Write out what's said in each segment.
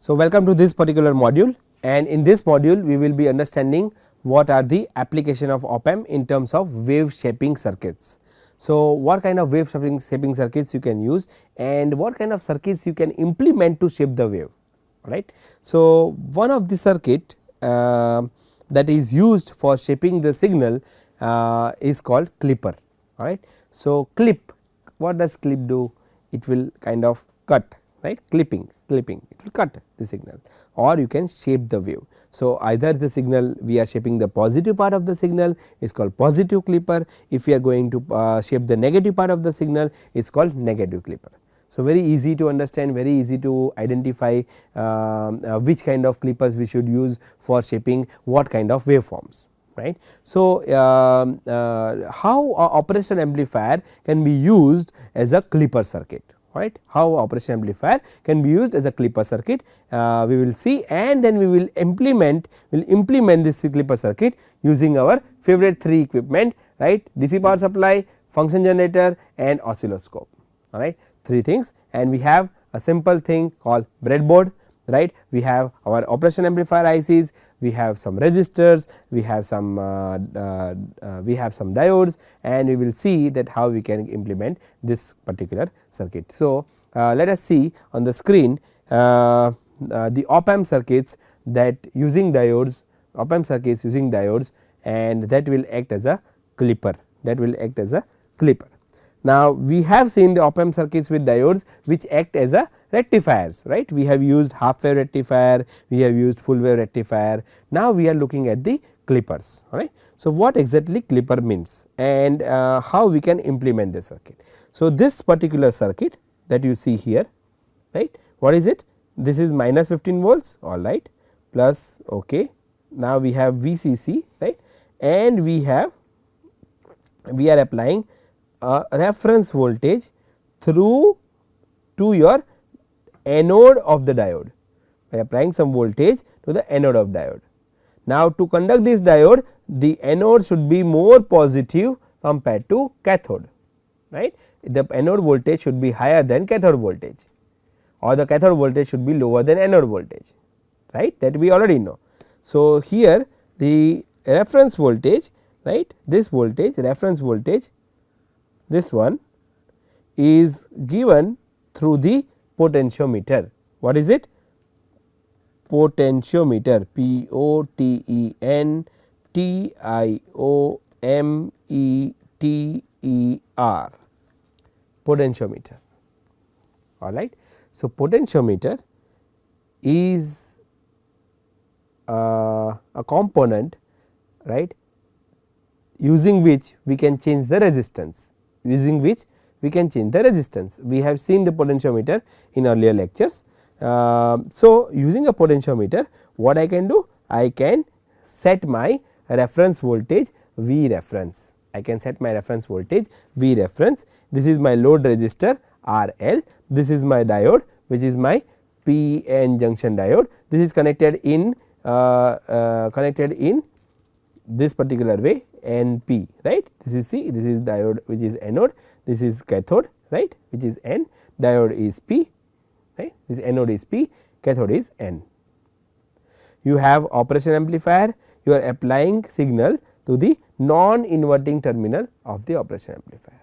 So, welcome to this particular module, and in this module we will be understanding what are the application of op amp in terms of wave shaping circuits. So, what kind of wave shaping circuits you can use and what kind of circuits you can implement to shape the wave, right. So, one of the circuit that is used for shaping the signal is called clipper, alright. So, clip, what does clip do? It will kind of cut, right, clipping it will cut the signal, or you can shape the wave. So, either the signal we are shaping the positive part of the signal is called positive clipper, if we are going to shape the negative part of the signal it is called negative clipper. So, very easy to understand, very easy to identify which kind of clippers we should use for shaping what kind of waveforms, right. So, how a operational amplifier can be used as a clipper circuit, right. How operational amplifier can be used as a clipper circuit we will see, and then we will implement this clipper circuit using our favorite 3 equipment, right, DC power supply, function generator and oscilloscope, alright, 3 things, and we have a simple thing called breadboard, right. We have our operational amplifier ICs, we have some resistors, we have some diodes, and we will see that how we can implement this particular circuit. So, let us see on the screen the op amp circuits that using diodes, op amp circuits using diodes, and that will act as a clipper, Now, we have seen the op amp circuits with diodes which act as a rectifiers, right. We have used half wave rectifier, we have used full wave rectifier. Now, we are looking at the clippers, alright. So, what exactly clipper means and how we can implement the circuit. So, this particular circuit that you see here, right, what is it? This is minus 15 volts, alright, plus okay. Now, we have VCC, right, and we are applying a reference voltage through to your anode of the diode, by applying some voltage to the anode of diode. Now, to conduct this diode, the anode should be more positive compared to cathode, right. The anode voltage should be higher than cathode voltage, or the cathode voltage should be lower than anode voltage, right, that we already know. So, here the reference voltage, right, this voltage, reference voltage, this one is given through the potentiometer. What is it? Potentiometer, Potentiometer, potentiometer, alright. So, potentiometer is a component, right, using which we can change the resistance, We have seen the potentiometer in earlier lectures. So, using a potentiometer, what I can do? I can set my reference voltage V reference. This is my load resistor RL, this is my diode which is my PN junction diode. This is connected in this particular way, NP, right. This is C, this is diode which is anode, this is cathode, right, which is N, diode is P, right, this anode is P, cathode is N. You have operation amplifier, you are applying signal to the non inverting terminal of the operation amplifier,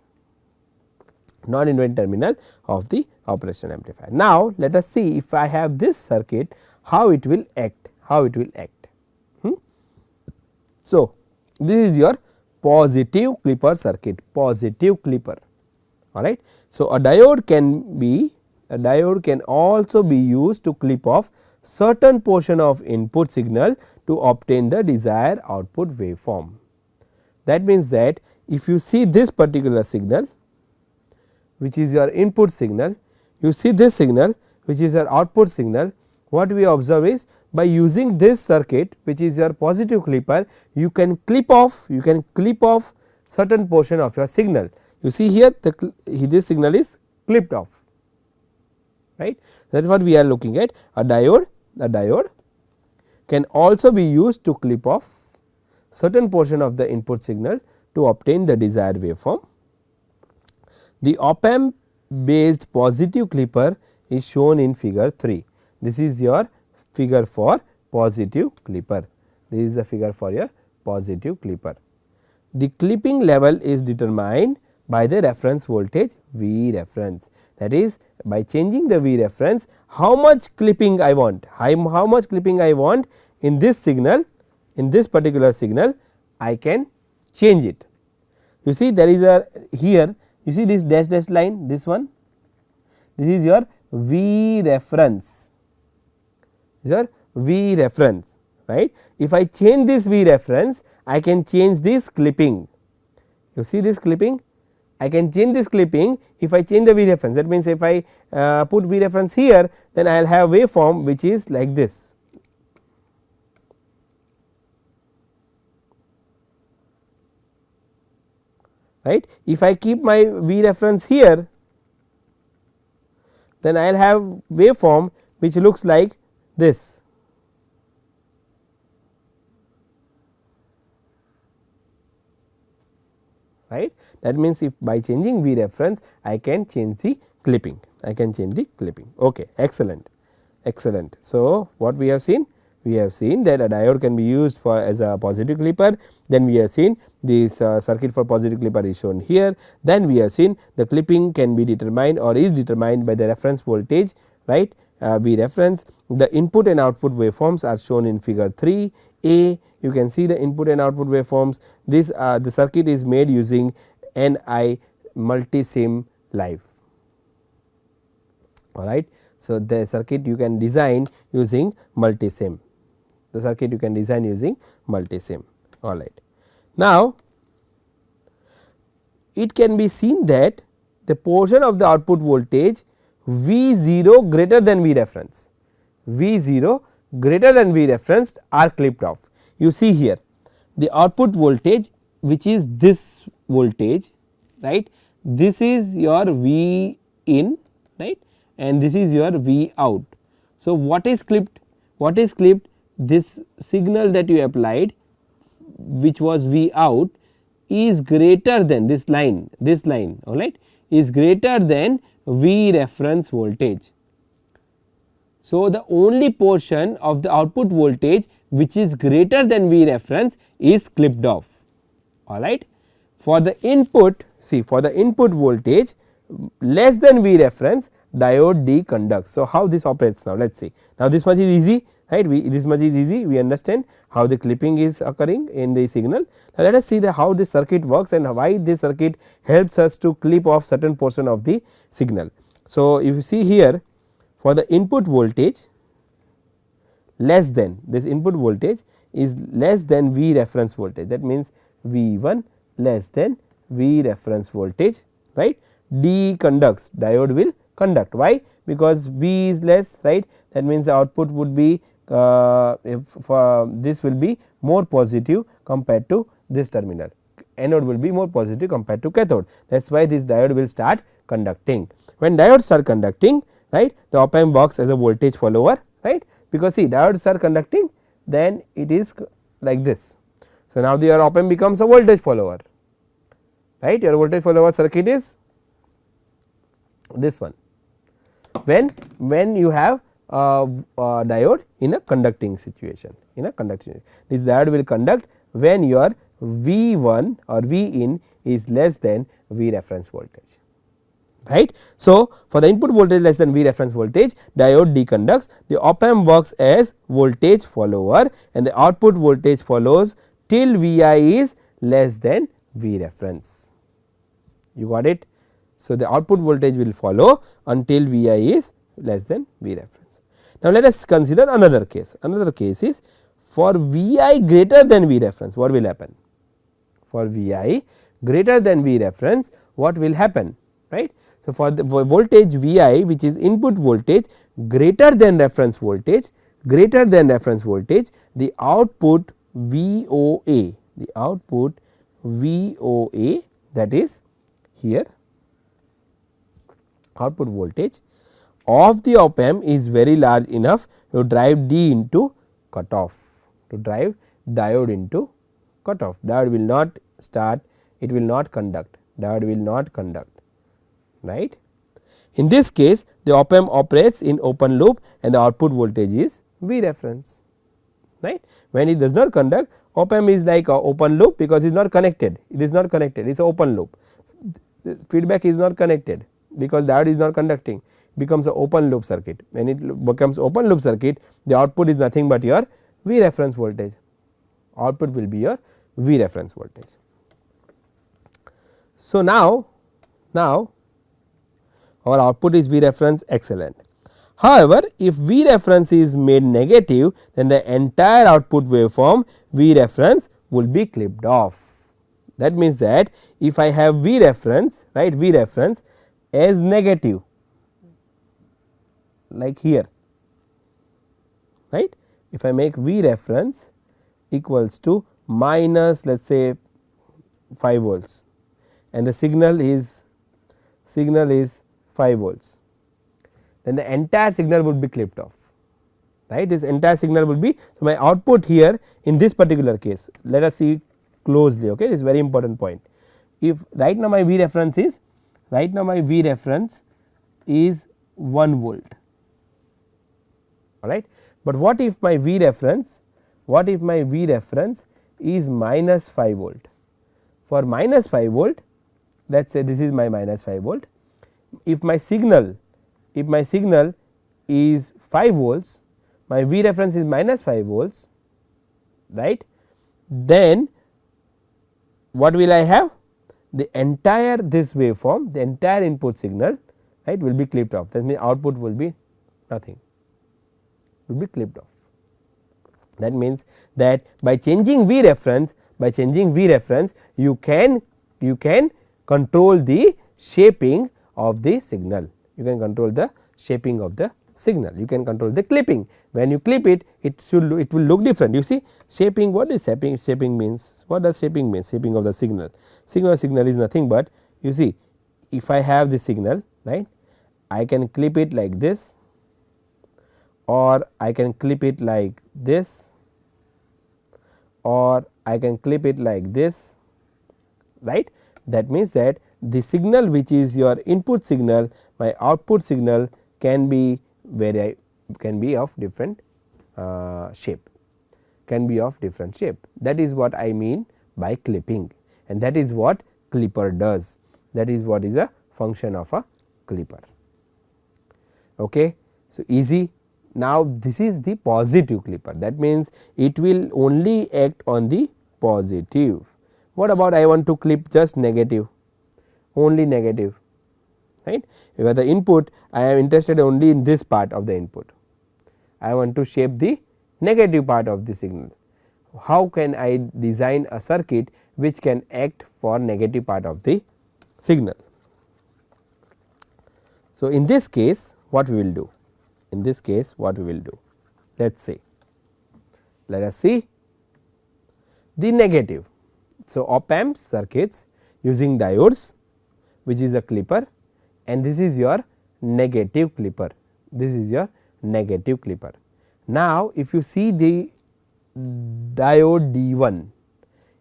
Now, let us see if I have this circuit, how it will act, So, this is your positive clipper circuit, alright. So, a diode can also be used to clip off certain portion of input signal to obtain the desired output waveform. That means that if you see this particular signal which is your input signal, you see this signal which is your output signal, what we observe is by using this circuit which is your positive clipper, you can clip off certain portion of your signal. You see here this signal is clipped off, right. That is what we are looking at. A diode can also be used to clip off certain portion of the input signal to obtain the desired waveform. The op amp based positive clipper is shown in figure 3. This is your figure for positive clipper. This is the figure for your positive clipper. The clipping level is determined by the reference voltage V reference. That is, by changing the V reference, how much clipping I want, how much clipping I want in this signal, in this particular signal, I can change it. You see there is a here, you see this dash dash line, this one, this is your V reference, your V reference, right. If I change this V reference, I can change this clipping. You see this clipping, I can change this clipping if I change the V reference. That means, if I put V reference here, then I will have waveform which is like this. Right. If I keep my V reference here, then I will have waveform which looks like this. Right. That means, if by changing V reference I can change the clipping, I can change the clipping. Okay, excellent, excellent. So, what we have seen? We have seen that a diode can be used for as a positive clipper. Then we have seen this circuit for positive clipper is shown here. Then we have seen the clipping can be determined or is determined by the reference voltage, right, V reference. The input and output waveforms are shown in figure 3a. You can see the input and output waveforms. This the circuit is made using NI multi-sim live. All right. So, the circuit you can design using multi-sim. The circuit you can design using multi-sim. All right. Now, it can be seen that the portion of the output voltage V0 greater than V reference, V0 greater than V reference are clipped off. You see here the output voltage, which is this voltage, right. This is your V in, right, and this is your V out. So, what is clipped? What is clipped? This signal that you applied, which was V out, is greater than this line, all right, is greater than V reference voltage. So, the only portion of the output voltage which is greater than V reference is clipped off. All right. For the input, see, for the input voltage less than V reference, diode deconducts. So, how this operates now? Let us see. Now, this much is easy, right, this much is easy, we understand how the clipping is occurring in the signal. Now, let us see how this circuit works and why this circuit helps us to clip off certain portion of the signal. So, if you see here, for the input voltage less than, this input voltage is less than V reference voltage, that means V1 less than V reference voltage, right, deconducts, diode will conduct. Why? Because V is less, right, that means the output would be this will be more positive compared to this terminal, anode will be more positive compared to cathode. That is why this diode will start conducting. When diodes start conducting, right, the op amp works as a voltage follower, right, because see, diodes are conducting, then it is like this. So, now your op amp becomes a voltage follower, right, your voltage follower circuit is this one. When you have a diode in a conducting situation, this diode will conduct when your V1 or V in is less than V reference voltage, right. So, for the input voltage less than V reference voltage, diode deconducts, the op amp works as voltage follower and the output voltage follows till Vi is less than V reference. You got it. So, the output voltage will follow until Vi is less than V reference. Now, let us consider another case. Another case is for Vi greater than V reference, what will happen? For Vi greater than V reference, what will happen, right. So, for the voltage Vi, which is input voltage greater than reference voltage, the output VOA, that is here, output voltage of the op amp is very large enough to drive D into cutoff, to drive diode into cutoff. Diode will not start, it will not conduct, diode will not conduct, right. In this case the op amp operates in open loop and the output voltage is V reference, right. When it does not conduct, op amp is like a open loop because it is not connected, it is not connected, it is a open loop. The feedback is not connected because diode is not conducting, becomes a open loop circuit. When it becomes open loop circuit, the output is nothing but your V reference voltage, output will be your V reference voltage. So, now our output is V reference, excellent. However, if V reference is made negative, then the entire output waveform V reference will be clipped off. That means that if I have V reference, right, V reference as negative like here, right, if I make V reference equals to minus let us say 5 volts and the signal is 5 volts, then the entire signal would be clipped off, right. This entire signal will be, so my output here in this particular case, let us see closely, okay, this is very important point. If right now my V reference is 1 volt, alright, but what if my V reference is minus 5 volt. For minus 5 volt, let us say this is my minus 5 volt. If my signal is 5 volts, my V reference is minus 5 volts, right, then what will I have? The entire this waveform, the entire input signal, right, will be clipped off. That means output will be nothing, will be clipped off. That means that by changing V reference, you can control the shaping of the signal, you can control the shaping of the signal, you can control the clipping. When you clip it, it will look different. You see shaping, what is shaping means, what does shaping mean? Shaping of the signal is nothing but, you see, if I have the signal, right, I can clip it like this or I can clip it like this or I can clip it like this, right. That means that the signal which is your input signal, my output signal can be of different shape, that is what I mean by clipping, and that is what clipper does, that is what is a function of a clipper. Okay. So, easy. Now, this is the positive clipper, that means it will only act on the positive. What about I want to clip just negative, only negative, right. Where the input, I am interested only in this part of the input, I want to shape the negative part of the signal. How can I design a circuit which can act for negative part of the signal? So, in this case what we will do? Let us see the negative. So, op amp circuits using diodes, which is a clipper, and this is your negative clipper, Now, if you see the diode D1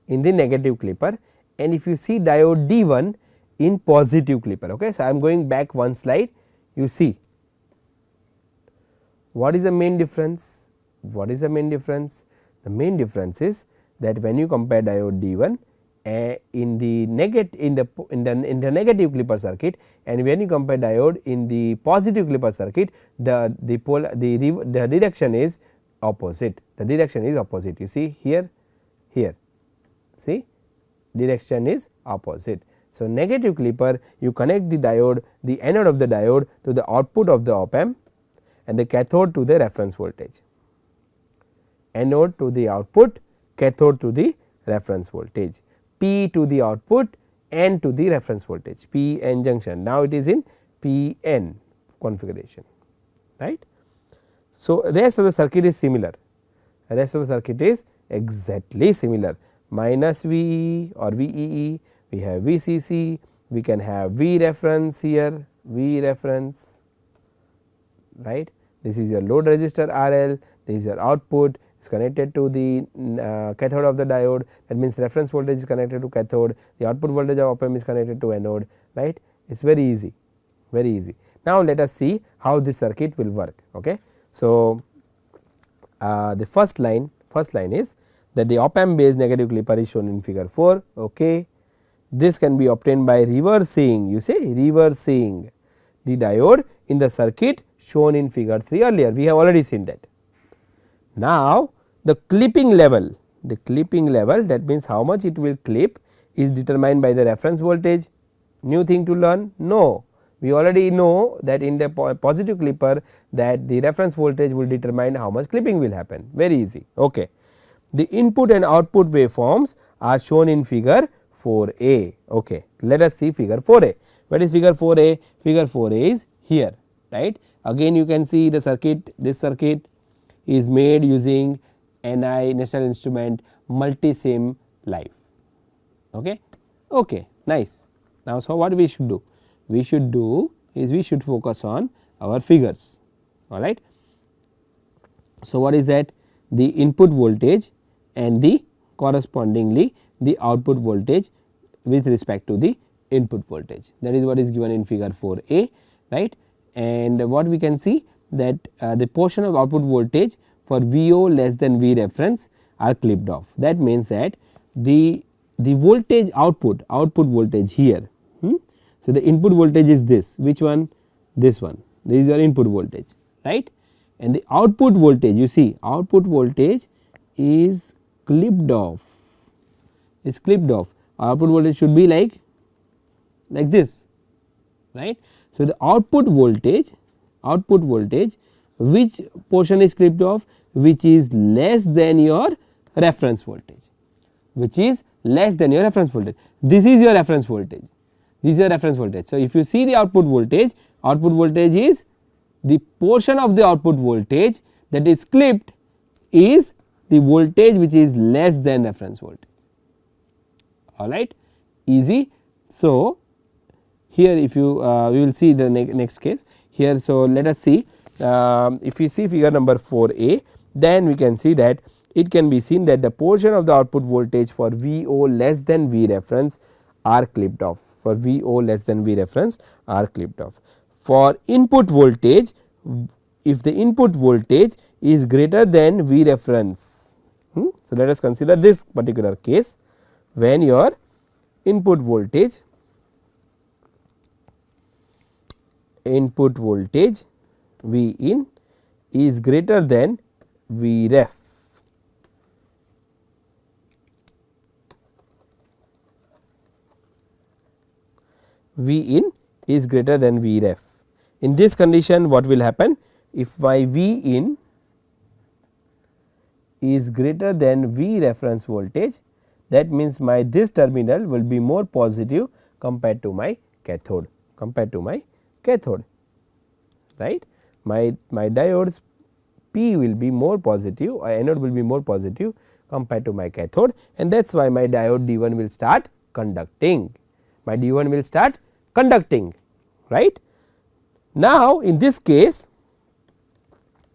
in the negative clipper and if you see diode D1 in positive clipper. Okay. So, I am going back one slide, you see what is the main difference? The main difference is that when you compare diode D1 in the negative clipper circuit and when you compare diode in the positive clipper circuit, the direction is opposite, you see here, see direction is opposite. So, negative clipper, you connect the diode, the anode of the diode to the output of the op amp and the cathode to the reference voltage, anode to the output, cathode to the reference voltage, P to the output, N to the reference voltage, P N junction. Now, it is in P N configuration, right. So, rest of the circuit is similar, exactly similar, minus V or VEE, we have VCC, we can have V reference here, right. This is your load resistor RL, this is your output, is connected to the cathode of the diode, that means reference voltage is connected to cathode, the output voltage of op amp is connected to anode, right. It is very easy. Now, let us see how this circuit will work. Okay. So, the first line is that the op amp based negative clipper is shown in figure 4. Okay. This can be obtained by reversing, you say reversing the diode in the circuit shown in figure 3 earlier, we have already seen that. Now, the clipping level that means how much it will clip is determined by the reference voltage. New thing to learn? No, we already know that in the positive clipper that the reference voltage will determine how much clipping will happen, very easy. Okay. The input and output waveforms are shown in figure 4a. Okay. Let us see figure 4a. What is figure 4a? Figure 4a is here, right. Again you can see the circuit, this circuit is made using NI National Instrument multi-sim live. Okay. Okay, nice. Now, so what we should do? We should do is we should focus on our figures, alright. So, what is that? The input voltage and the correspondingly the output voltage with respect to the input voltage, that is what is given in figure 4a, right. And what we can see that the portion of output voltage for VO less than V reference are clipped off. That means that the voltage output voltage here. So, the input voltage is this, which one? This one, this is your input voltage, right. And the output voltage, you see output voltage is clipped off, output voltage should be like this, right. So, the output voltage which portion is clipped off, which is less than your reference voltage, this is your reference voltage, So, if you see the output voltage is the portion of the output voltage that is clipped is the voltage which is less than reference voltage, alright, easy. So, here if you we will see the next case here. So, let us see if you see figure number 4a, then we can see that it can be seen that the portion of the output voltage for VO less than V reference are clipped off, for input voltage, if the input voltage is greater than V reference. So, let us consider this particular case when your input voltage V in is greater than V ref. V in is greater than V ref. In this condition, what will happen? If my V in is greater than V reference voltage, that means my this terminal will be more positive compared to my cathode, right. My diodes P will be more positive, or anode will be more positive compared to my cathode, and that is why my diode D1 will start conducting, right. Now, in this case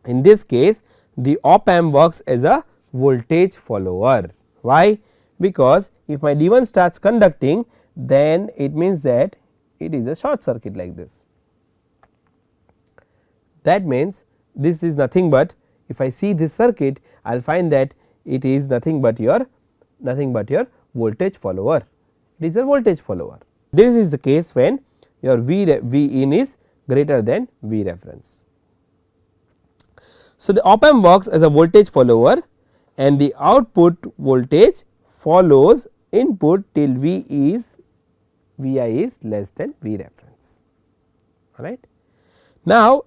the op amp works as a voltage follower. Why? Because if my D1 starts conducting, then it means that it is a short circuit like this. That means this is nothing but, if I see this circuit, I will find that it is nothing but your voltage follower. It is a voltage follower. This is the case when your V in is greater than V reference. So, the op amp works as a voltage follower and the output voltage follows input till Vi is less than V reference, alright. Now,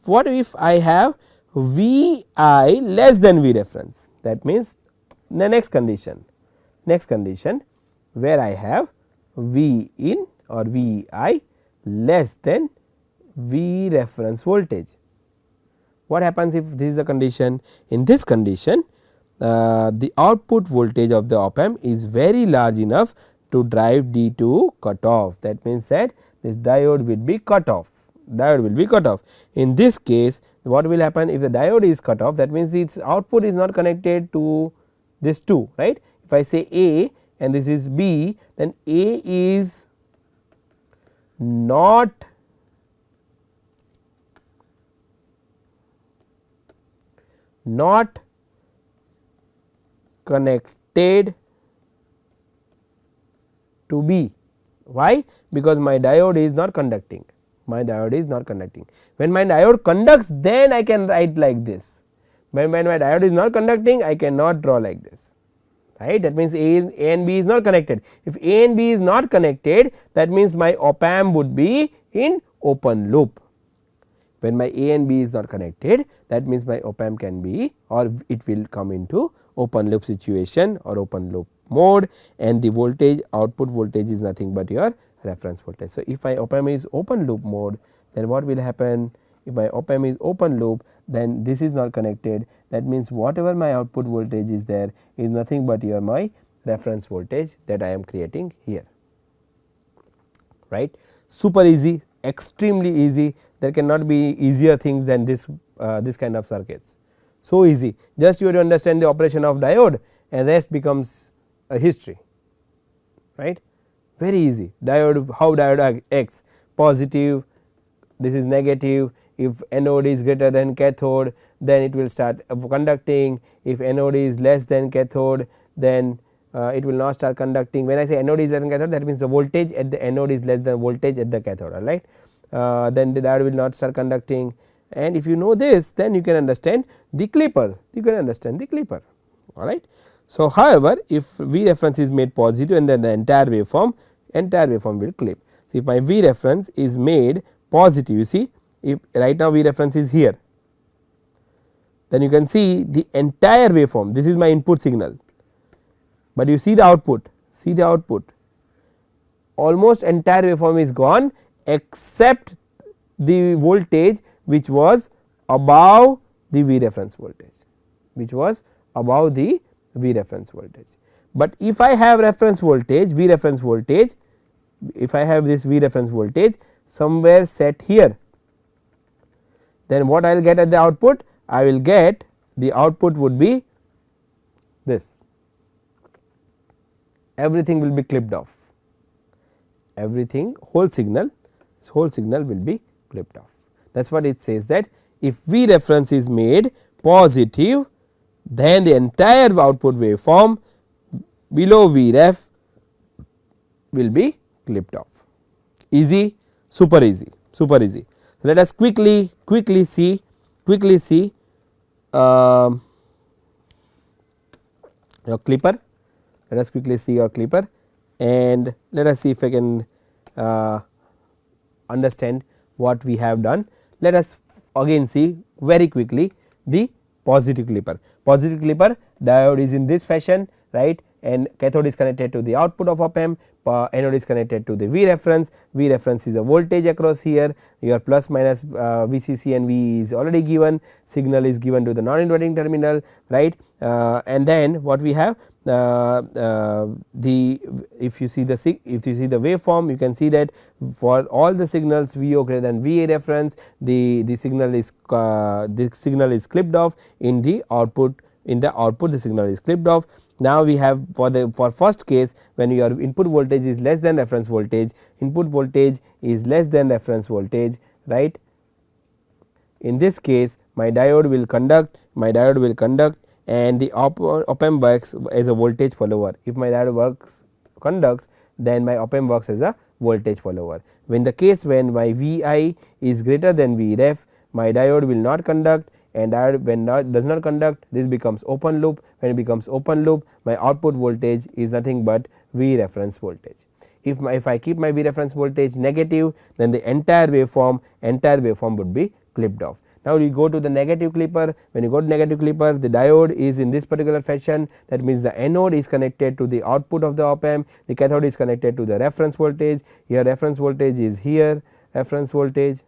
what if I have Vi less than V reference, that means the next condition where I have V in or Vi less than V reference voltage. What happens if this is the condition? In this condition, the output voltage of the op amp is very large enough to drive D2 cut off. That means that this diode will be cut off. In this case, what will happen if the diode is cut off? That means its output is not connected to this 2, right. If I say A and this is B, then A is not not connected to B. Why? Because my diode is not conducting, my diode is not conducting. When my diode conducts, then I can write like this, when my diode is not conducting, I cannot draw like this, right. That means A and B is not connected. If A and B is not connected, that means my op amp would be in open loop. When my A and B is not connected, that means my op amp can be, or it will come into open loop situation or open loop mode, and the voltage, output voltage is nothing but your reference voltage. So, if my op amp is open loop mode, then what will happen? If my op amp is open loop, then this is not connected, that means whatever my output voltage is there is nothing but your my reference voltage that I am creating here, right. Super easy, extremely easy, there cannot be easier things than this kind of circuits. So easy, just you have to understand the operation of diode and rest becomes a history, right. Very easy. Diode, how diode acts, positive, this is negative. If anode is greater than cathode, then it will start conducting. If anode is less than cathode, then it will not start conducting. When I say anode is less than cathode, that means the voltage at the anode is less than voltage at the cathode, alright. Then the diode will not start conducting, and if you know this, then you can understand the clipper, you can understand the clipper, alright. So, however, if V reference is made positive, and then the entire waveform will clip. So, if my V reference is made positive, you see, if right now V reference is here, then you can see the entire waveform, this is my input signal, but you see the output, almost entire waveform is gone except the voltage which was above the V reference voltage, But if I have reference voltage, V reference voltage, if I have this V reference voltage somewhere set here, then what I will get at the output? I will get the output would be this, everything will be clipped off, everything, whole signal will be clipped off. That is what it says, that if V reference is made positive, then the entire output waveform below V ref will be clipped off. Easy, super easy, super easy. Let us quickly see your clipper. Let us quickly see your clipper, and let us see if I can understand what we have done. Let us again see very quickly the positive clipper. Positive clipper, diode is in this fashion, right, and cathode is connected to the output of op amp, anode is connected to the V reference. V reference is a voltage across here, your plus minus VCC and V is already given, signal is given to the non inverting terminal, right, and then what we have, if you see the waveform, you can see that for all the signals VO greater than VA reference, the signal is clipped off. In the output the signal is clipped off. Now we have for first case, when your input voltage is less than reference voltage, right. In this case, my diode will conduct, and the op amp works as a voltage follower. If my diode conducts, then my op amp works as a voltage follower. When the case when my Vi is greater than V ref, my diode will not conduct, and diode when does not conduct, this becomes open loop. When it becomes open loop, my output voltage is nothing but V reference voltage. If I keep my V reference voltage negative, then the entire waveform would be clipped off. Now we go to the negative clipper. When you go to negative clipper, the diode is in this particular fashion, that means the anode is connected to the output of the op amp, the cathode is connected to the reference voltage. Here reference voltage is here, reference voltage,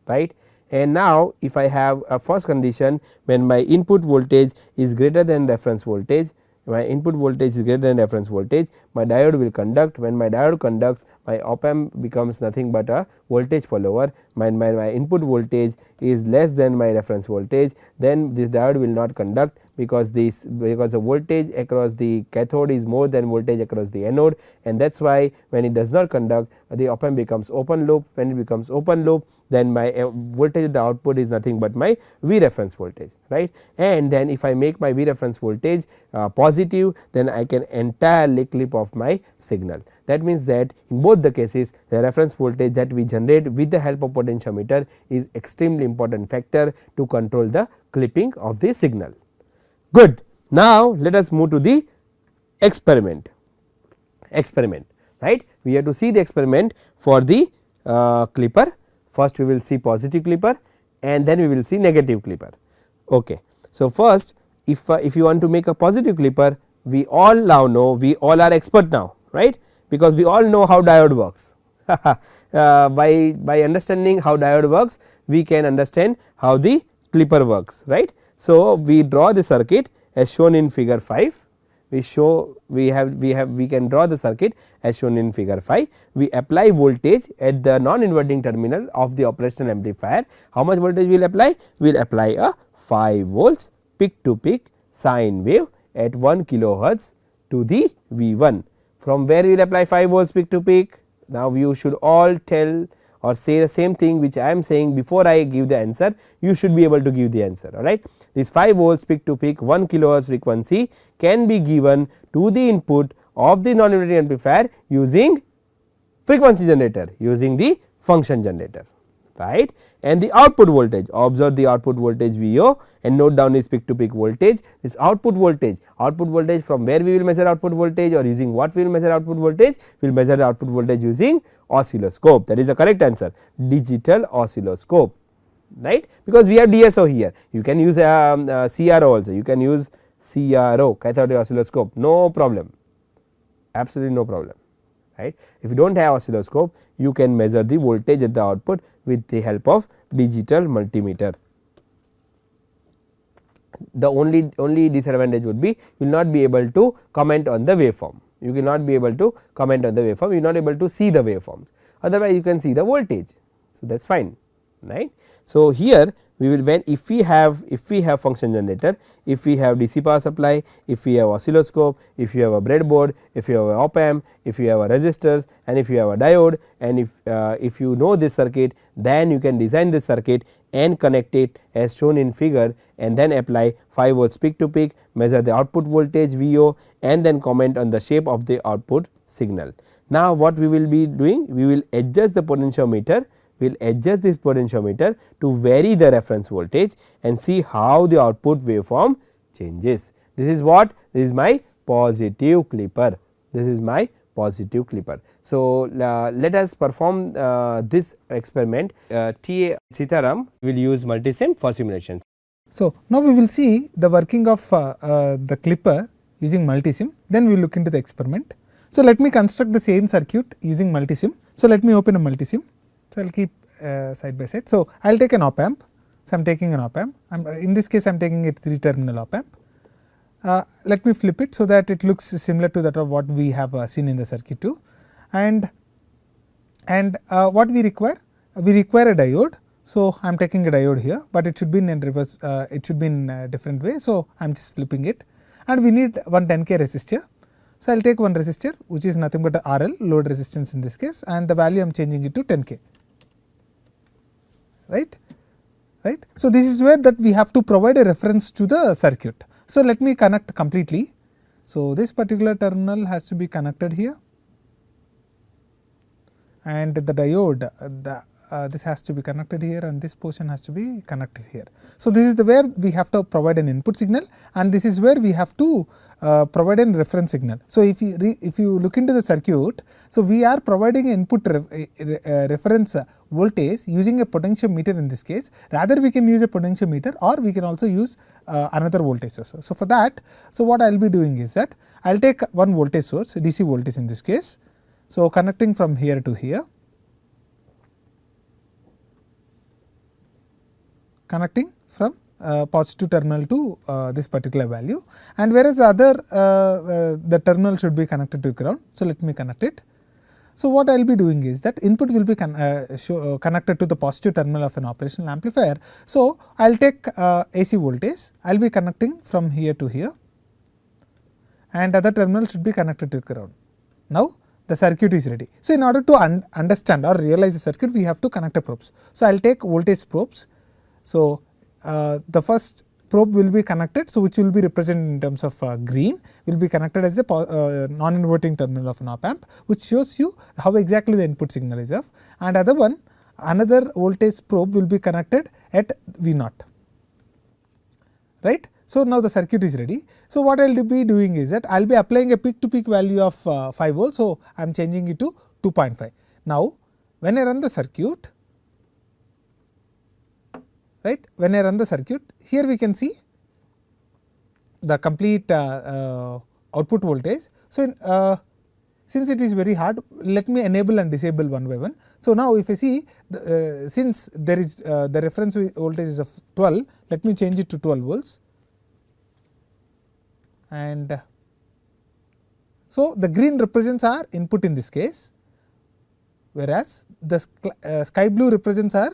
right. And now if I have a first condition, when my input voltage is greater than reference voltage, my diode will conduct. When my diode conducts, my op amp becomes nothing but a voltage follower. My input voltage is less than my reference voltage, then this diode will not conduct, because the voltage across the cathode is more than voltage across the anode, and that is why when it does not conduct, the op amp becomes open loop. When it becomes open loop, then my voltage at the output is nothing but my V reference voltage, right. And then if I make my V reference voltage positive, then I can entirely clip off my signal. That means that in both the cases, the reference voltage that we generate with the help of potentiometer is extremely important factor to control the clipping of the signal. Good. Now, let us move to the experiment, right. We have to see the experiment for the clipper. First we will see positive clipper and then we will see negative clipper. Okay. So, first if you want to make a positive clipper, we all now know, we all are expert now, right, because we all know how diode works. By understanding how diode works, we can understand how the clipper works, right. So, we draw the circuit as shown in figure 5. We can draw the circuit as shown in figure 5. We apply voltage at the non inverting terminal of the operational amplifier. How much voltage we will apply? We will apply a 5 volts peak to peak sine wave at 1 kilohertz to the V1. From where we will apply 5 volts peak to peak? Now, you should all tell or say the same thing which I am saying before I give the answer. You should be able to give the answer, alright. This 5 volts peak to peak 1 kilohertz frequency can be given to the input of the non inverting amplifier using frequency generator, using the function generator, right. And the output voltage, observe the output voltage VO and note down its peak to peak voltage. This output voltage from where we will measure output voltage, or using what we will measure output voltage? We will measure the output voltage using oscilloscope. That is the correct answer, digital oscilloscope, right, because we have DSO here. You can use CRO also, you can use CRO, cathode oscilloscope, no problem, absolutely no problem, right. If you do not have oscilloscope, you can measure the voltage at the output with the help of digital multimeter. The only disadvantage would be you will not be able to comment on the waveform. You will not be able to comment on the waveform, you will not be able to see the waveforms, otherwise you can see the voltage. So, that is fine, right. So, here we will, when if we have function generator, if we have DC power supply, if we have oscilloscope, if you have a breadboard, if you have a op amp, if you have a resistors, and if you have a diode, and if you know this circuit, then you can design this circuit and connect it as shown in figure, and then apply 5 volts peak to peak, measure the output voltage VO, and then comment on the shape of the output signal. Now, what we will be doing? We will adjust the potentiometer. We will adjust this potentiometer to vary the reference voltage and see how the output waveform changes. This is what? This is my positive clipper. This is my positive clipper. So, let us perform this experiment. TA Sitaram will use multisim for simulation. So, now we will see the working of the clipper using multisim, then we will look into the experiment. So, let me construct the same circuit using multisim. So, let me open a multisim. So, I will keep side by side. So, I will take an op amp. So, I am taking an op amp. In this case I am taking a 3 terminal op amp. Let me flip it so that it looks similar to that of what we have seen in the circuit too. And what we require? We require a diode. So, I am taking a diode here, but it should be in reverse, it should be in a different way. So, I am just flipping it, and we need one 10K resistor. So, I will take one resistor which is nothing but a RL, load resistance in this case, and the value I am changing it to 10K, right. So, this is where that we have to provide a reference to the circuit. So, let me connect completely. So, this particular terminal has to be connected here, and the diode this has to be connected here, and this portion has to be connected here. So, this is the where we have to provide an input signal, and this is where we have to provide a reference signal. So, if you look into the circuit, so we are providing an input reference voltage using a potentiometer in this case. Rather, we can use a potentiometer, or we can also use another voltage source. So, for that, so what I will be doing is that I will take one voltage source, DC voltage in this case. So, connecting from here to here, connecting from positive terminal to this particular value, and whereas the other the terminal should be connected to ground. So, let me connect it. So what I will be doing is that input will be connected to the positive terminal of an operational amplifier. So I will take AC voltage, I will be connecting from here to here, and other terminal should be connected to ground. Now the circuit is ready. So in order to understand or realize the circuit, we have to connect a probes. So I will take voltage probes. So the first probe will be connected, so which will be represented in terms of green, will be connected as a non-inverting terminal of an op amp, which shows you how exactly the input signal is of, and other one, another voltage probe will be connected at V0, right. So now the circuit is ready. So what I will be doing is that I will be applying a peak to peak value of 5 volts. So I am changing it to 2.5. Now when I run the circuit, right, when I run the circuit, here we can see the complete output voltage. So since it is very hard, let me enable and disable one by one. So now if I see since there is the reference voltage is of 12, let me change it to 12 volts. And so the green represents our input in this case, whereas the sky blue represents our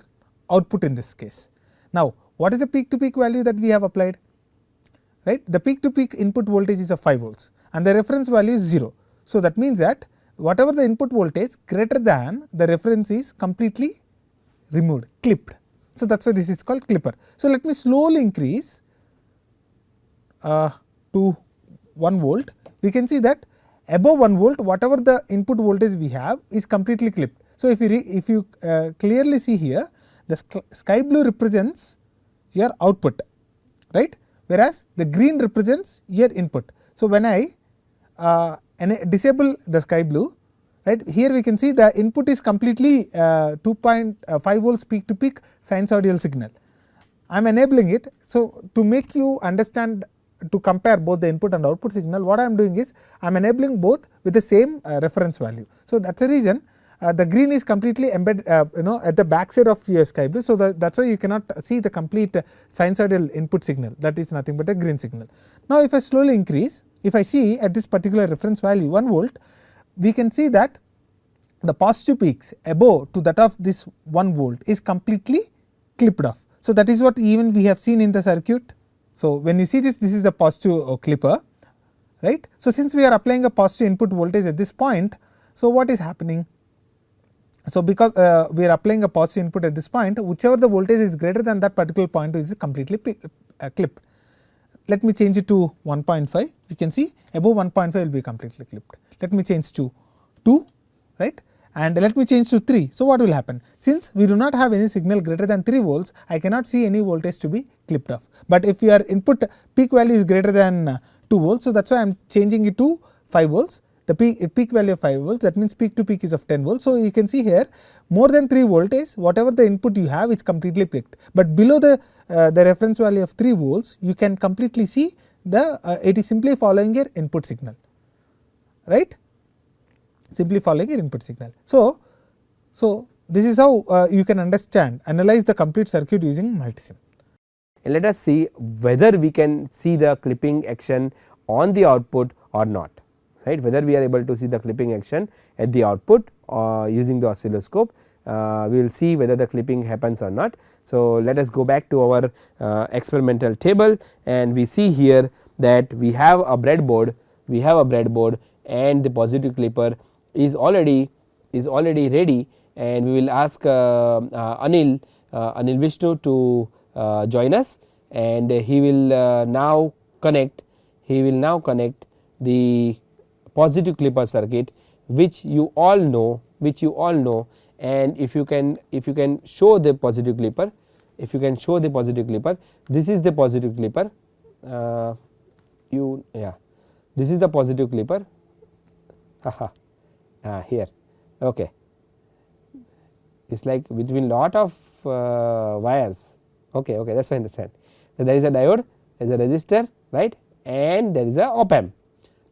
output in this case. Now what is the peak to peak value that we have applied, right? The peak to peak input voltage is of 5 volts and the reference value is 0. So that means that whatever the input voltage greater than the reference is completely removed, clipped. So that is why this is called clipper. So let me slowly increase to 1 volt. We can see that above 1 volt, whatever the input voltage we have is completely clipped. So if you clearly see here, the sky blue represents your output, right, whereas the green represents your input. So when I disable the sky blue, right, here we can see the input is completely 2.5 volts peak to peak sinusoidal signal. I am enabling it. So to make you understand, to compare both the input and output signal, what I am doing is I am enabling both with the same reference value. So that is the reason the green is completely embedded at the back side of your sky blue. So that is why you cannot see the complete sinusoidal input signal, that is nothing but a green signal. Now if I slowly increase, if I see at this particular reference value 1 volt, we can see that the positive peaks above to that of this 1 volt is completely clipped off. So that is what even we have seen in the circuit. So when you see this, this is the positive clipper, right. So since we are applying a positive input voltage at this point, so what is happening? So because we are applying a positive input at this point, whichever the voltage is greater than that particular point is completely clipped. Let me change it to 1.5. You can see above 1.5 will be completely clipped. Let me change to 2, right, and let me change to 3. So what will happen? Since we do not have any signal greater than 3 volts, I cannot see any voltage to be clipped off. But if your input peak value is greater than 2 volts, so that is why I am changing it to 5 volts. The peak value of 5 volts, that means peak to peak is of 10 volts. So you can see here more than 3 voltage, whatever the input you have, it's completely peaked. But below the reference value of 3 volts, you can completely see the it is simply following your input signal, right, simply following your input signal. So this is how you can analyze the complete circuit using multisim. And let us see whether we can see the clipping action on the output or not, right, whether we are able to see the clipping action at the output using the oscilloscope. We will see whether the clipping happens or not. So let us go back to our experimental table, and we see here that we have a breadboard, and the positive clipper is already ready, and we will ask Anil Vishnu to join us, and he will now connect the positive clipper circuit, which you all know, and if you can show the positive clipper, this is the positive clipper, this is the positive clipper, here, okay, it is like between lot of wires, okay, that is I understand. So there is a diode, there is a resistor, right, and there is a op amp,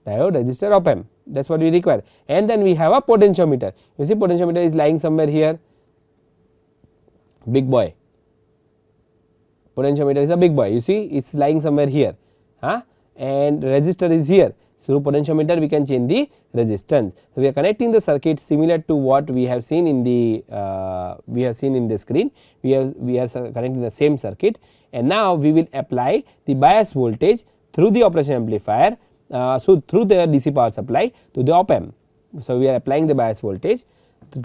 diode, resistor, op amp, that is what we require, and then we have a potentiometer. You see potentiometer is lying somewhere here, big boy, potentiometer is a big boy, you see it is lying somewhere here, and resistor is here. through potentiometer we can change the resistance. So, we are connecting the circuit similar to what we have seen in the screen. We are connecting the same circuit, and now we will apply the bias voltage through the operation amplifier. So, through the DC power supply to the op amp. So, we are applying the bias voltage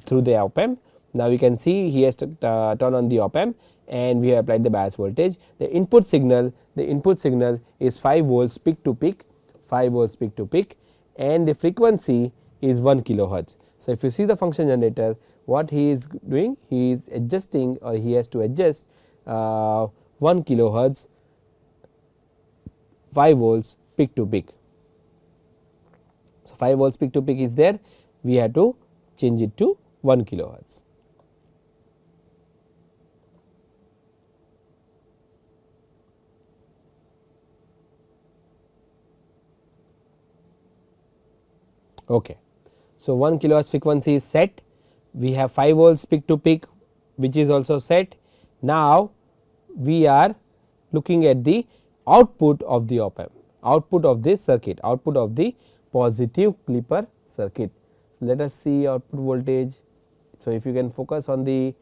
through the op amp. Now, we can see he has to turn on the op amp, and we have applied the bias voltage. The input signal is 5 volts peak to peak, 5 volts peak to peak, and the frequency is 1 kilohertz. So, if you see the function generator, what he is doing, he is adjusting, or he has to adjust 1 kilohertz 5 volts peak to peak. So, 5 volts peak to peak is there, we have to change it to 1 kilohertz. Okay. So, 1 kilohertz frequency is set, we have 5 volts peak to peak, which is also set. Now, we are looking at the output of the op amp, output of this circuit, output of the positive clipper circuit. Let us see output voltage. So, if you can focus on the,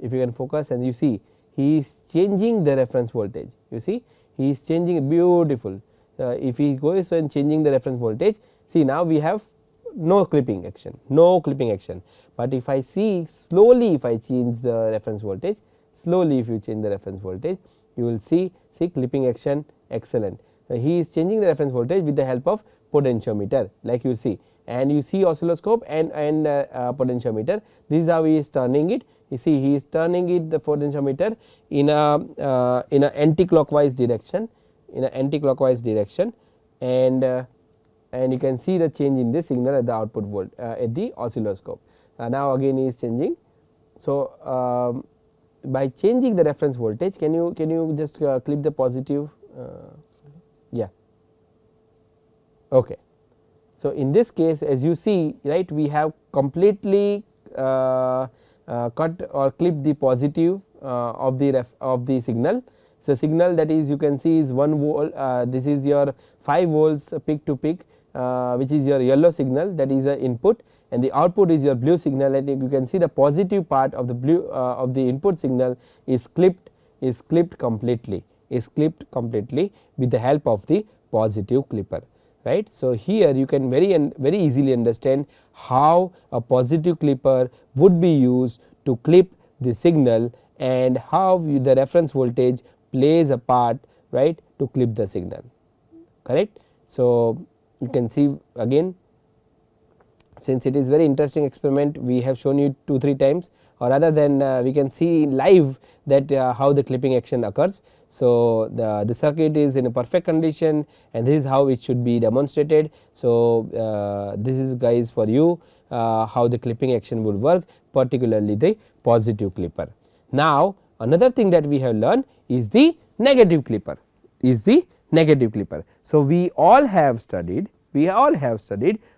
if you can focus and you see he is changing the reference voltage, you see he is changing, beautiful. If he goes and changing the reference voltage, see now we have no clipping action, no clipping action, but if I see slowly, if I change the reference voltage, slowly if you change the reference voltage, you will see clipping action, excellent. He is changing the reference voltage with the help of potentiometer, like you see, and you see oscilloscope and potentiometer. This is how he is turning it. You see he is turning it, the potentiometer, in a anti-clockwise direction, and you can see the change in the signal at the output volt at the oscilloscope. Now again he is changing. So, by changing the reference voltage, can you just clip the positive, yeah, okay. So, in this case, as you see, right, we have completely cut or clipped the positive of the signal. So, signal that is, you can see, is 1 volt, this is your 5 volts peak to peak, which is your yellow signal, that is the input, and the output is your blue signal, and you can see the positive part of the blue of the input signal is clipped completely, with the help of the positive clipper, right. So, here you can very easily understand how a positive clipper would be used to clip the signal, and how the reference voltage plays a part, right, to clip the signal, correct. So, you can see again, since it is very interesting experiment, we have shown you 2-3 times, or rather than we can see live that how the clipping action occurs. So, the circuit is in a perfect condition, and this is how it should be demonstrated. So, this is guys for you how the clipping action would work, particularly the positive clipper. Now, another thing that we have learned is the negative clipper, So, we all have studied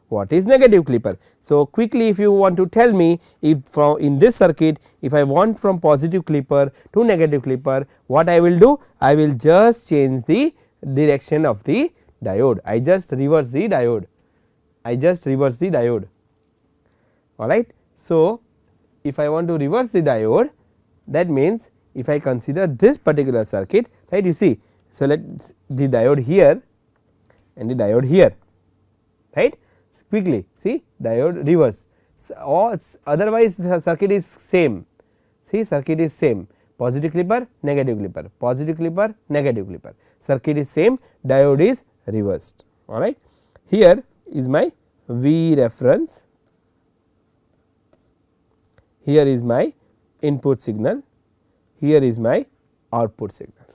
what is negative clipper. So, quickly, if you want to tell me, if from in this circuit, if I want from positive clipper to negative clipper, what I will do? I will just change the direction of the diode, I just reverse the diode, alright. So, if I want to reverse the diode, that means if I consider this particular circuit, right, you see. So, let the diode here and the diode here, right, quickly see diode reverse, or otherwise the circuit is same, see circuit is same, positive clipper, negative clipper, positive clipper, negative clipper, circuit is same, diode is reversed, alright. Here is my V reference, here is my input signal, here is my output signal,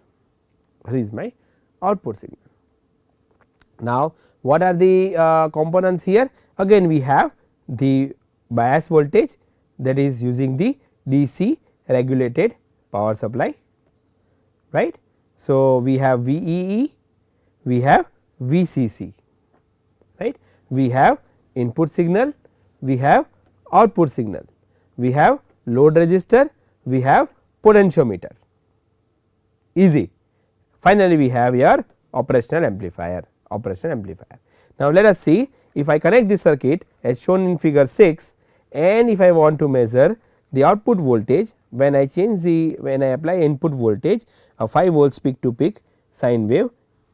Now, what are the components here? Again we have the bias voltage, that is using the DC regulated power supply, right. So, we have VEE, we have VCC, right. We have input signal, we have output signal, we have load resistor, we have potentiometer, easy. Finally, we have your operational amplifier. Now, let us see, if I connect this circuit as shown in figure 6, and if I want to measure the output voltage when I change when I apply input voltage a 5 volts peak to peak sine wave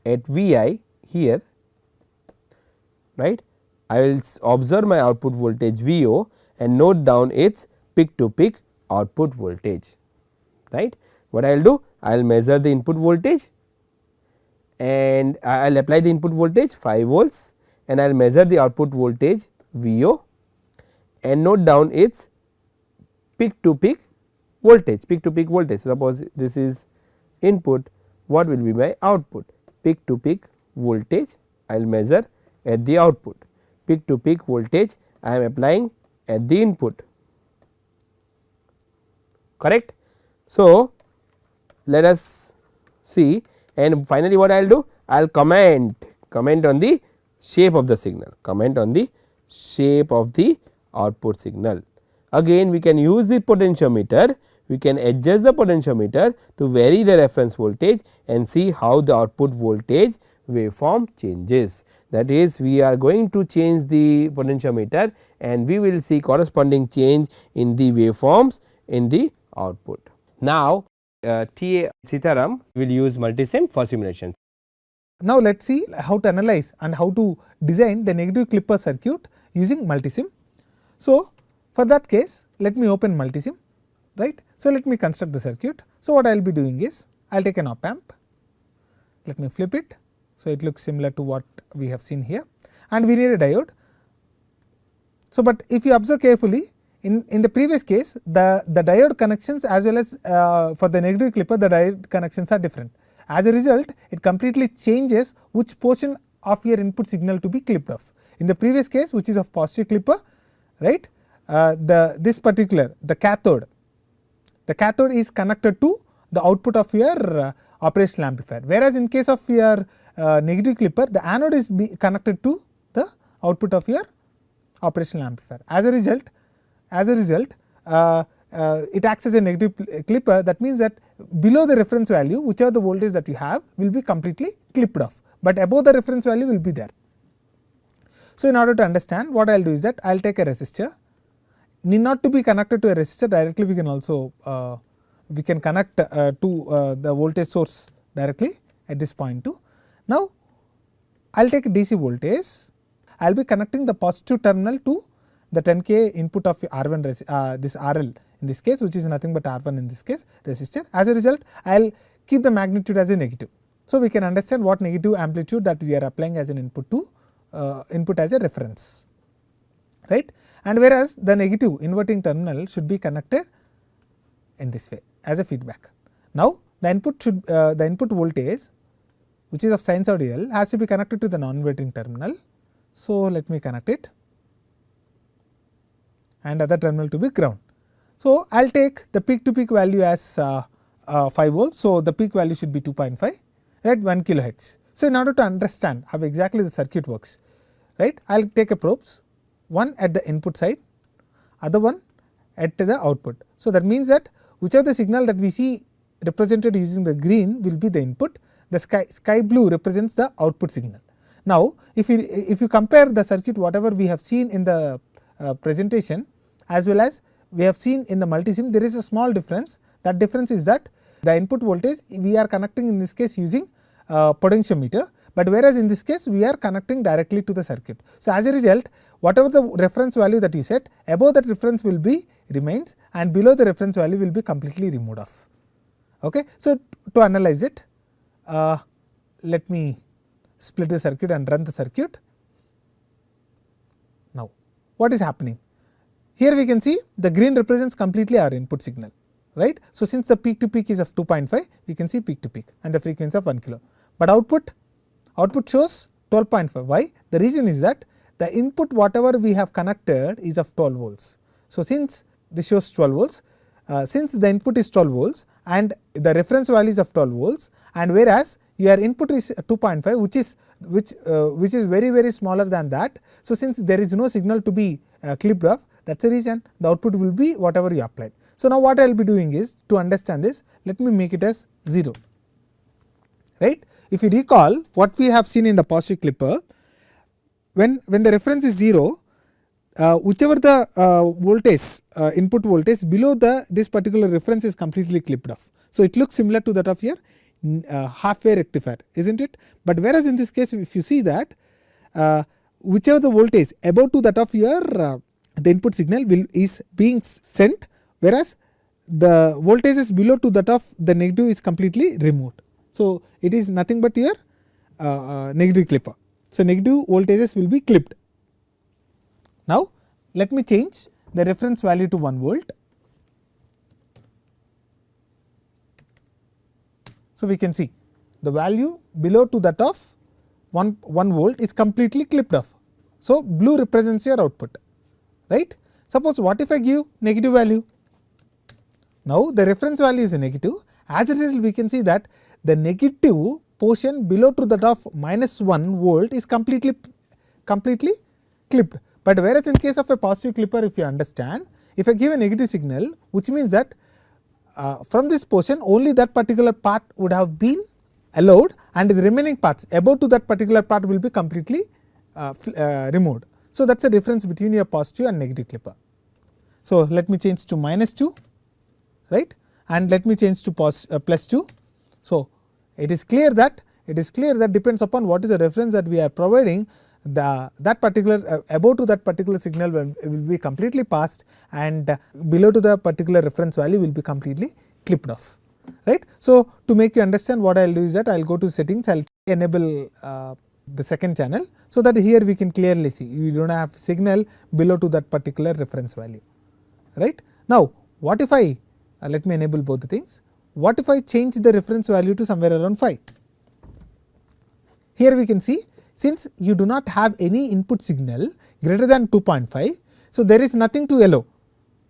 at Vi here, right. I will observe my output voltage Vo and note down its peak to peak output voltage, right. What I will do? I will measure the input voltage and I will apply the input voltage 5 volts and I will measure the output voltage Vo and note down its peak to peak voltage, Suppose this is input, what will be my output? Peak to peak voltage I will measure at the output, peak to peak voltage I am applying at the input, correct. So, let us see, and finally what I will do? I will comment on the shape of the signal, output signal. Again we can use the potentiometer, we can adjust the potentiometer to vary the reference voltage and see how the output voltage waveform changes. That is, we are going to change the potentiometer and we will see corresponding change in the waveforms in the output. Now, TA Sitaram will use multisim for simulation. Now, let us see how to analyze and how to design the negative clipper circuit using multisim. So, for that case let me open multisim, right. So, let me construct the circuit. So, what I will be doing is I will take an op amp, let me flip it. So, it looks similar to what we have seen here and we need a diode. So, but if you observe carefully, in the previous case the diode connections as well as for the negative clipper the diode connections are different. As a result, it completely changes which portion of your input signal to be clipped off. In the previous case, which is of positive clipper, right, this particular the cathode is connected to the output of your operational amplifier, whereas in case of your negative clipper the anode is connected to the output of your operational amplifier. As a result, it acts as a negative clipper. That means that below the reference value, whichever the voltage that you have will be completely clipped off, but above the reference value will be there. So, in order to understand, what I will do is that I will take a resistor, need not to be connected to a resistor directly, we can also we can connect to the voltage source directly at this point too. Now, I will take a DC voltage, I will be connecting the positive terminal to the 10K input of R1 this RL in this case, which is nothing but R1 in this case resistor. As a result, I will keep the magnitude as a negative. So, we can understand what negative amplitude that we are applying as an input to input as a reference, right. And whereas the negative inverting terminal should be connected in this way as a feedback. Now, the input should the input voltage which is of sinusoidal has to be connected to the non-inverting terminal. So, let me connect it and other terminal to be ground. So, I will take the peak to peak value as 5 volts. So, the peak value should be 2.5, right, 1 kilohertz. So, in order to understand how exactly the circuit works, right, I will take a probes, one at the input side, other one at the output. So, that means that whichever the signal that we see represented using the green will be the input, the sky blue represents the output signal. Now, if you compare the circuit whatever we have seen in the presentation as well as we have seen in the multisim, there is a small difference. That difference is that the input voltage we are connecting in this case using potentiometer, but whereas in this case we are connecting directly to the circuit. So, as a result, whatever the reference value that you set, above that reference will be remains and below the reference value will be completely removed off. Okay. So, to analyze it, let me split the circuit and run the circuit. Now, what is happening? Here we can see the green represents completely our input signal, right. So, since the peak to peak is of 2.5, we can see peak to peak and the frequency of 1 kilo, but output shows 12.5. Why? The reason is that the input whatever we have connected is of 12 volts. So, since this shows 12 volts, since the input is 12 volts and the reference value is of 12 volts, and whereas your input is 2.5 which is very smaller than that. So, since there is no signal to be clipped off, that is the reason the output will be whatever you applied. So, now what I will be doing is, to understand this, let me make it as 0, right. If you recall what we have seen in the positive clipper, when the reference is 0, whichever the voltage input voltage below this particular reference is completely clipped off. So it looks similar to that of your half-wave rectifier, isn't it? But whereas in this case, if you see that whichever the voltage above to that of your the input signal is being sent, whereas the voltages below to that of the negative is completely removed. So it is nothing but your negative clipper. So negative voltages will be clipped. Now let me change the reference value to 1 volt. So we can see the value below to that of 1 volt is completely clipped off. So blue represents your output, right? Suppose what if I give negative value? Now the reference value is a negative. As a result, we can see that the negative portion below to that of -1 volt is completely clipped. But whereas in case of a positive clipper, if you understand, if I give a negative signal, which means that from this portion only that particular part would have been allowed, and the remaining parts above to that particular part will be completely removed. So that is the difference between your positive and negative clipper. So let me change to -2, right, and let me change to +2. So it is clear that depends upon what is the reference that we are providing, that particular above to that particular signal will be completely passed, and below to the particular reference value will be completely clipped off, right. So to make you understand, what I will do is that I will go to settings, I will enable the second channel, so that here we can clearly see we do not have signal below to that particular reference value, right. Now what if I let me enable both the things. What if I change the reference value to somewhere around 5? Here we can see, since you do not have any input signal greater than 2.5, so there is nothing to allow,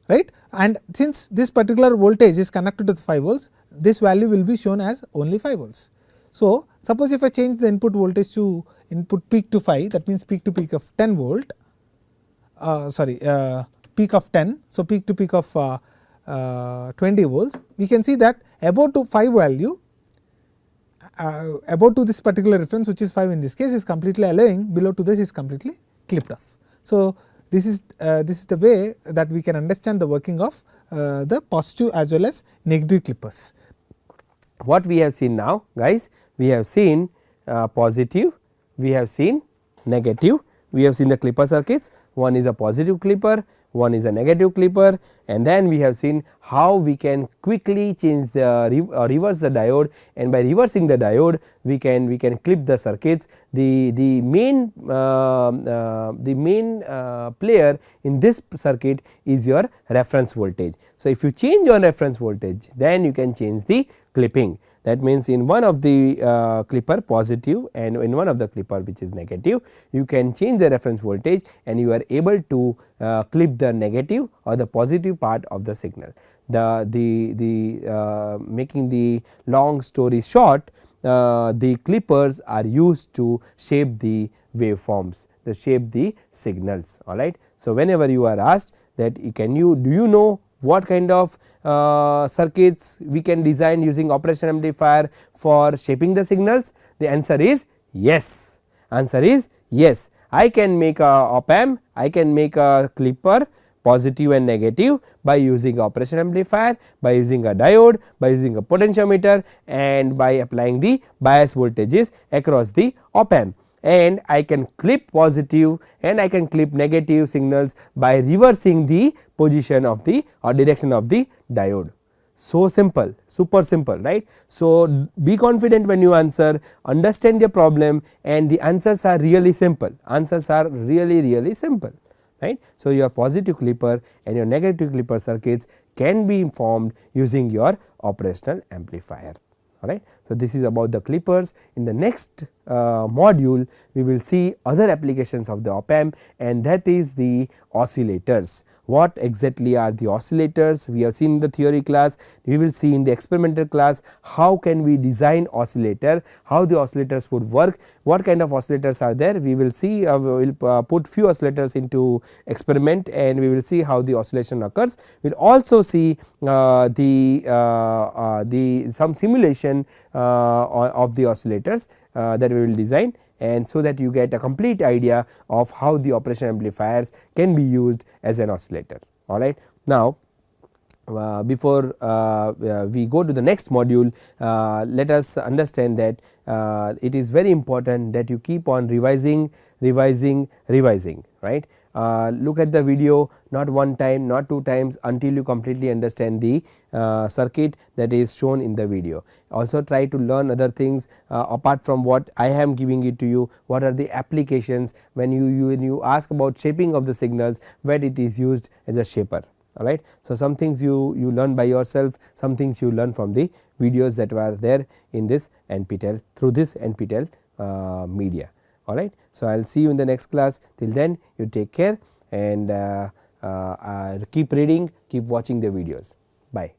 right, and since this particular voltage is connected to the 5 volts, this value will be shown as only 5 volts. So suppose if I change the input voltage to input peak to 5, that means peak to peak of 10 volt, peak of 10, so peak to peak of 20 volts, we can see that above to 5 value, above to this particular reference, which is 5 in this case, is completely allowing, below to this is completely clipped off. So this is the way that we can understand the working of the positive as well as negative clippers. What we have seen now, guys, we have seen positive, we have seen negative, we have seen the clipper circuits. One is a positive clipper, one is a negative clipper, and then we have seen how we can quickly change the reverse the diode, and by reversing the diode we can clip the circuits. The main player in this circuit is your reference voltage. So if you change your reference voltage, then you can change the clipping. That means in one of the clipper positive and in one of the clipper which is negative, you can change the reference voltage and you are able to clip the negative or the positive part of the signal. Making the long story short, the clippers are used to shape the waveforms, to shape the signals, alright. So whenever you are asked that do you know what kind of circuits we can design using operation amplifier for shaping the signals, the answer is yes. Answer is yes. I can make a op amp, I can make a clipper positive and negative by using operation amplifier, by using a diode, by using a potentiometer, and by applying the bias voltages across the op amp. And I can clip positive and I can clip negative signals by reversing the position of the or direction of the diode. So simple, super simple, right. So be confident when you answer, understand the problem, and the answers are really simple, answers are really simple, right. So your positive clipper and your negative clipper circuits can be formed using your operational amplifier, alright. So this is about the clippers. In the next module we will see other applications of the op amp, and that is the oscillators. What exactly are the oscillators? We have seen in the theory class, we will see in the experimental class how can we design oscillator, how the oscillators would work, what kind of oscillators are there. We will see, we will put few oscillators into experiment and we will see how the oscillation occurs. We will also see some simulation of the oscillators that we will design, and so that you get a complete idea of how the operation amplifiers can be used as an oscillator. Alright. Now, before we go to the next module, let us understand that it is very important that you keep on revising, right. Look at the video not one time, not two times, until you completely understand the circuit that is shown in the video. Also try to learn other things apart from what I am giving it to you. What are the applications when you ask about shaping of the signals, where it is used as a shaper. Alright. So, some things you learn by yourself, some things you learn from the videos that were there in this NPTEL, through this NPTEL media. Alright. So, I will see you in the next class. Till then, you take care and keep reading, keep watching the videos. Bye.